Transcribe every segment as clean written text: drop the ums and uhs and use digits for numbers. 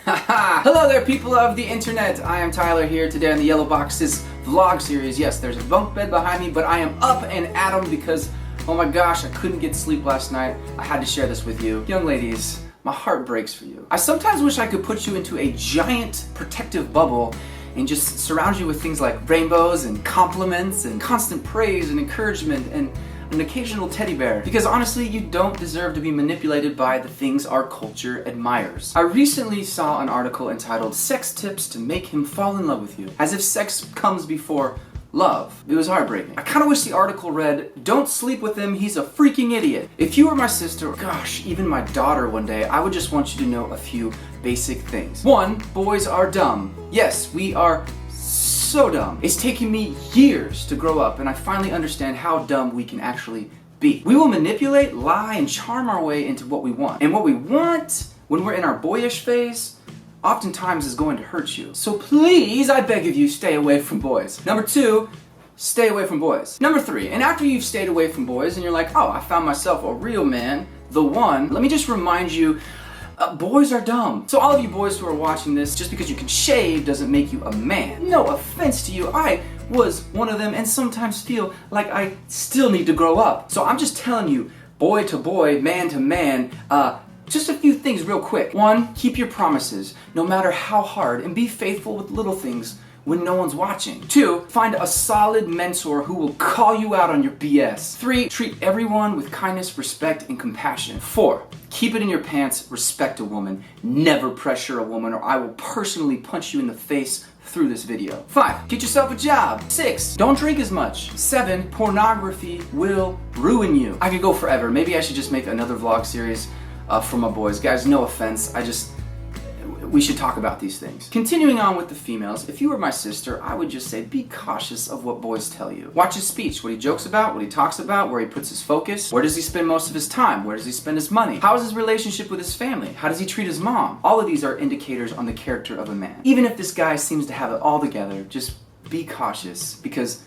Haha! Hello there, people of the internet. I am Tyler here today on the Yellow Boxes vlog series. Yes, there's a bunk bed behind me, but I am up and at 'em because, oh my gosh, I couldn't get sleep last night. I had to share this with you. Young ladies, my heart breaks for you. I sometimes wish I could put you into a giant protective bubble and just surround you with things like rainbows and compliments and constant praise and encouragement and an occasional teddy bear. Because honestly, you don't deserve to be manipulated by the things our culture admires. I recently saw an article entitled "Sex Tips to Make Him Fall in Love with You," as if sex comes before love. It was heartbreaking. I kind of wish the article read, "Don't sleep with him, he's a freaking idiot." If you were my sister, or gosh, even my daughter one day, I would just want you to know a few basic things. 1, boys are dumb. Yes, we are so dumb. It's taken me years to grow up, and I finally understand how dumb we can actually be. We will manipulate, lie, and charm our way into what we want. And what we want, when we're in our boyish phase, oftentimes is going to hurt you. So please, I beg of you, stay away from boys. Number 2, stay away from boys. Number 3, and after you've stayed away from boys and you're like, oh, I found myself a real man, the one, let me just remind you, boys are dumb. So all of you boys who are watching this, just because you can shave doesn't make you a man. No offense to you, I was one of them and sometimes feel like I still need to grow up. So I'm just telling you, boy to boy, man to man, just a few things real quick. 1, keep your promises, no matter how hard, and be faithful with little things when no one's watching. 2, find a solid mentor who will call you out on your BS. 3, treat everyone with kindness, respect, and compassion. 4, keep it in your pants, respect a woman. Never pressure a woman or I will personally punch you in the face through this video. 5, get yourself a job. 6, don't drink as much. 7, pornography will ruin you. I could go forever. Maybe I should just make another vlog series for my boys. Guys, no offense, we should talk about these things. Continuing on with the females, if you were my sister, I would just say be cautious of what boys tell you. Watch his speech, what he jokes about, what he talks about, where he puts his focus, where does he spend most of his time, where does he spend his money, how is his relationship with his family, how does he treat his mom. All of these are indicators on the character of a man. Even if this guy seems to have it all together, just be cautious because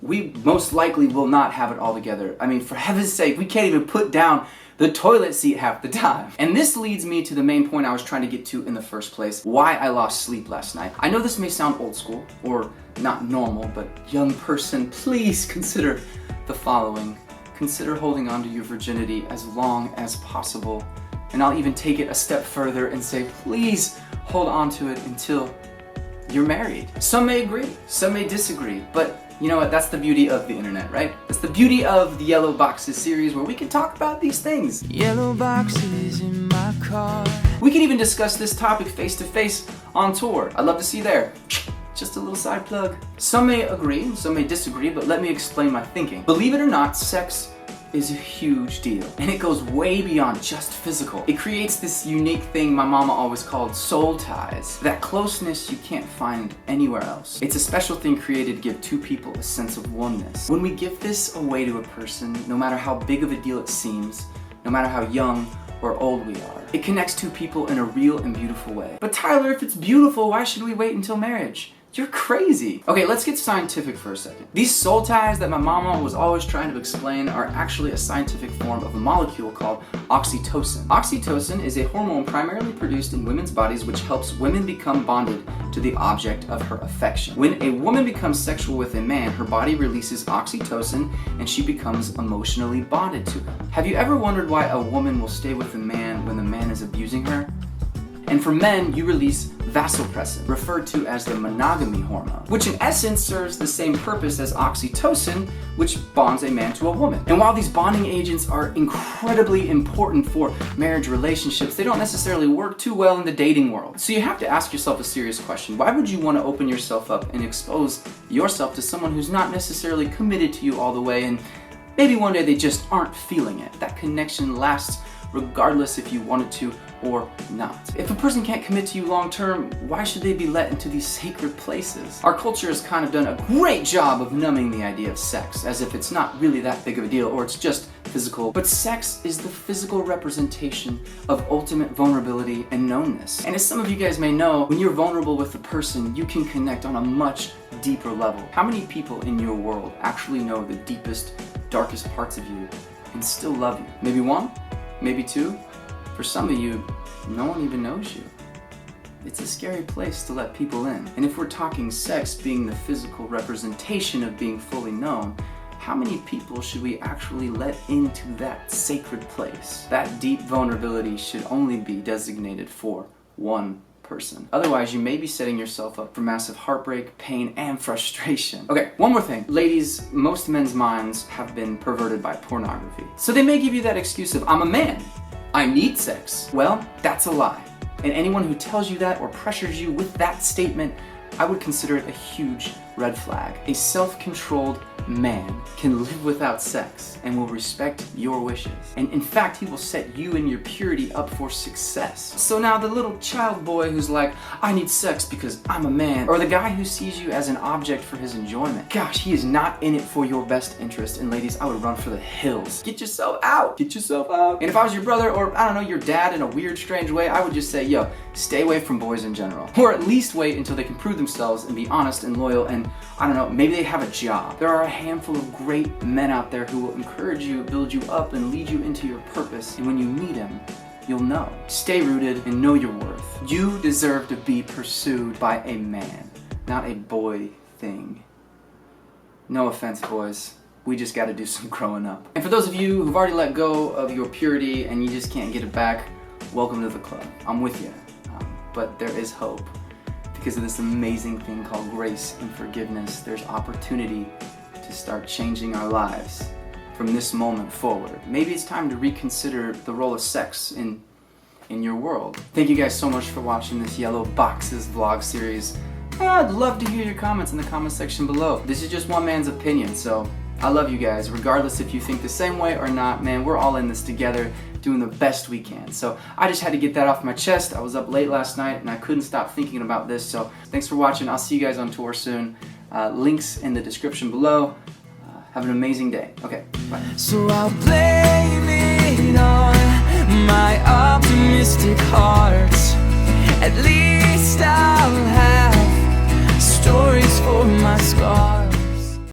we most likely will not have it all together. I mean, for heaven's sake, we can't even put down the toilet seat half the time. And this leads me to the main point I was trying to get to in the first place, why I lost sleep last night. I know this may sound old school or not normal, but young person, please consider the following. Consider holding on to your virginity as long as possible. And I'll even take it a step further and say, please hold on to it until you're married. Some may agree, some may disagree, but you know what, that's the beauty of the internet, right? That's the beauty of the Yellow Boxes series where we can talk about these things. Yellow boxes in my car. We can even discuss this topic face to face on tour. I'd love to see you there. Just a little side plug. Some may agree, some may disagree, but let me explain my thinking. Believe it or not, sex is a huge deal, and it goes way beyond just physical. It creates this unique thing my mama always called soul ties, that closeness you can't find anywhere else. It's a special thing created to give two people a sense of oneness. When we give this away to a person, no matter how big of a deal it seems, no matter how young or old we are, it connects two people in a real and beautiful way. But Tyler, if it's beautiful, why should we wait until marriage? You're crazy. Okay, let's get scientific for a second. These soul ties that my mama was always trying to explain are actually a scientific form of a molecule called oxytocin. Oxytocin is a hormone primarily produced in women's bodies which helps women become bonded to the object of her affection. When a woman becomes sexual with a man, her body releases oxytocin and she becomes emotionally bonded to him. Have you ever wondered why a woman will stay with a man when the man is abusing her? And for men, you release vasopressin, referred to as the monogamy hormone, which in essence serves the same purpose as oxytocin, which bonds a man to a woman. And while these bonding agents are incredibly important for marriage relationships, they don't necessarily work too well in the dating world. So you have to ask yourself a serious question. Why would you want to open yourself up and expose yourself to someone who's not necessarily committed to you all the way, and maybe one day they just aren't feeling it? That connection lasts regardless if you wanted to or not. If a person can't commit to you long term, why should they be let into these sacred places? Our culture has kind of done a great job of numbing the idea of sex, as if it's not really that big of a deal or it's just physical. But sex is the physical representation of ultimate vulnerability and knownness. And as some of you guys may know, when you're vulnerable with a person, you can connect on a much deeper level. How many people in your world actually know the deepest, darkest parts of you and still love you? Maybe one? Maybe two? For some of you, no one even knows you. it's a scary place to let people in. And if we're talking sex being the physical representation of being fully known, how many people should we actually let into that sacred place? That deep vulnerability should only be designated for one person. Otherwise, you may be setting yourself up for massive heartbreak, pain, and frustration. Okay, one more thing. Ladies, most men's minds have been perverted by pornography. So they may give you that excuse of, I'm a man, I need sex. Well, that's a lie. And anyone who tells you that or pressures you with that statement, I would consider it a huge red flag. A self-controlled man can live without sex and will respect your wishes. And in fact, he will set you and your purity up for success. So now the little child boy who's like, I need sex because I'm a man, or the guy who sees you as an object for his enjoyment, gosh, he is not in it for your best interest. And ladies, I would run for the hills. Get yourself out. Get yourself out. And if I was your brother, or I don't know, your dad in a weird, strange way, I would just say, yo, stay away from boys in general. Or at least wait until they can prove themselves and be honest and loyal, and I don't know, maybe they have a job. There are a handful of great men out there who will encourage you, build you up, and lead you into your purpose. And when you meet them, you'll know. Stay rooted and know your worth. You deserve to be pursued by a man, not a boy thing. No offense, boys. We just gotta do some growing up. And for those of you who've already let go of your purity and you just can't get it back, welcome to the club. I'm with you. But there is hope. Because of this amazing thing called grace and forgiveness, there's opportunity to start changing our lives from this moment forward. Maybe it's time to reconsider the role of sex in your world. Thank you guys so much for watching this Yellow Boxes vlog series. I'd love to hear your comments in the comment section below. This is just one man's opinion, so I love you guys. Regardless if you think the same way or not, man, we're all in this together, doing the best we can. So I just had to get that off my chest. I was up late last night and I couldn't stop thinking about this. So thanks for watching. I'll see you guys on tour soon. Links in the description below. Have an amazing day. Okay, bye. So I'll blame it on my optimistic heart. At least